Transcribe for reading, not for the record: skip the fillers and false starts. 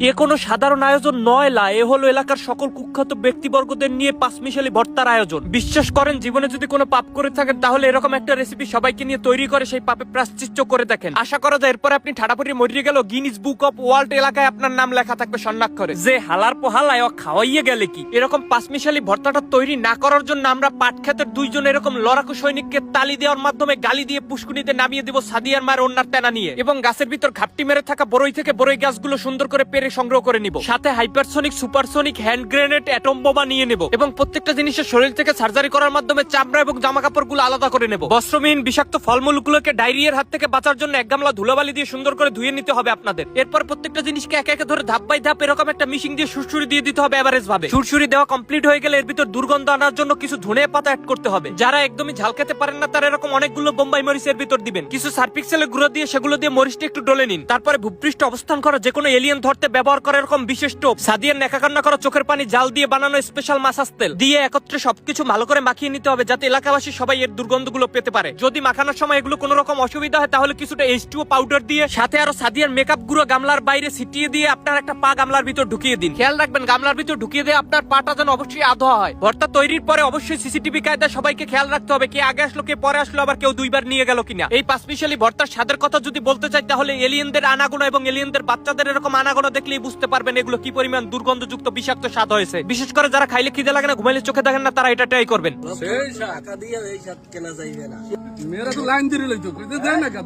এ কোনো সাধারণ আয়োজন নয় লা, এ হলো এলাকার সকল কুখ্যাত ব্যক্তিবর্গদের নিয়ে পাঁচমিশালি ভর্তার আয়োজন। বিশ্বাস করেন, জীবনে যদি কোনো পাপ করে থাকেন তাহলে এরকম একটা রেসিপি সবাইকে নিয়ে তৈরি করে সেই পাপে প্রায়শ্চিত্ত করে দেখেন। আশা করা যায় এরপরে আপনি ঠাডাপুরি মরিয়ে গেল গিনিস বুক অফ ওয়ার্ল্ড এলাকায় আপনার নাম লেখা থাকবে স্বর্ণাক্ষরে, যে হালার পোহালায় খাওয়াইয়ে গেলে কি। এরকম পাঁচমিশালি ভর্তাটা তৈরি না করার জন্য আমরা পাট ক্ষেতের দুইজন এরকম লড়াকু সৈনিককে তালি দেওয়ার মাধ্যমে গালি দিয়ে পুষ্কুনিতে নামিয়ে দেব সাদিয়ার মায়ের ওন্নার তেনা নিয়ে, এবং গাছের ভিতর ঘাপটি মেরে থাকা বড়ই থেকে বড়ই গাছগুলো সুন্দর করে পেরে সংগ্রহ করে নিব। সাথে hypersonic, supersonic, hand grenade, atom বোমা নিয়ে নেব, এবং প্রত্যেকটা জিনিসের শরীর থেকে সার্জারি করার মাধ্যমে চামড়া এবং জামা কাপড়গুলো আলাদা করে নেব। বস্ত্রহীন বিষাক্ত ফলমূলগুলোকে ডায়রিয়ার হাত থেকে বাঁচার জন্য এক গামলা ধুলাবালি দিয়ে সুন্দর করে ধুয়ে নিতে হবে আপনাদের। এরপর প্রত্যেকটা জিনিসকে একে একে ধরে ধাপ বাই ধাপ এরকম একটা মিশিং দিয়ে সুরসুরি দিয়ে দিতে হবে এভারেজ ভাবে। সুরসুরি দেওয়া কমপ্লিট হয়ে গেলে এর ভিতর দুর্গন্ধ আনার জন্য কিছু ধনিয়া পাতা অ্যাড করতে হবে। যারা একদমই ঝাল খেতে পারেন না তারা এরকম অনেকগুলো বোম্বাই মরিচের ভিতর দিবেন। কিছু সার্পিক্সেলের গুঁড়ো দিয়ে সেগুলো দিয়ে মরিচটা একটু ডলে নিন। তারপরে ভূপৃষ্ঠে অবস্থান করা যে কোনো এলিয়েন ধরতে ব্যবহার করা এরকম বিশেষ টোপ, সাদিয়ার নেকা কান্না করা চোখের পানি জাল দিয়ে বানানো স্পেশাল মাসাজ তেল দিয়ে একত্রে সবকিছু ভালো করে মাখিয়ে নিতে হবে, যাতে এলাকাবাসী সবাই এর দুর্গন্ধগুলো পেতে পারে। যদি মাখানোর সময় এগুলো কোনো রকম অসুবিধা হয় তাহলে কিছুটা H2O পাউডার দিয়ে সাথে আরো সাদিয়ার মেকআপ গুঁড়ো গামলার বাইরে ছিটিয়ে দিয়ে আপনার একটা পা গামলার ভিতর ঢুকিয়ে দিন। খেয়াল রাখবেন গামলার ভিতর ঢুকিয়ে দিয়ে আপনার পাটা যেন অবশ্যই আধোয়া হয়। ভর্তা তৈরির পরে অবশ্যই সিসিটিভি কায়দায় সবাইকে খেয়াল রাখতে হবে কে আগে আসলো কে পরে আসলো, আবার কেউ দুইবার নিয়ে গেল কিনা। এই পাঁচমিশালি ভর্তার স্বাদের কথা যদি বলতে চাই তাহলে এলিয়েনদের আনাগোনা এবং এলিয়েনদের বাচ্চাদের এরকম আনাগোনা দেখলেই বুঝতে পারবেন এগুলো কি পরিমাণ দুর্গন্ধযুক্ত বিষাক্ত স্বাদ হয়েছে। বিশেষ করে যারা খাইলে খিদে লাগে না, ঘুমাইলে চোখে দেখেন না, তারা এটা ট্রাই করবেন। मेरा तो लाइन दे रही तो देना का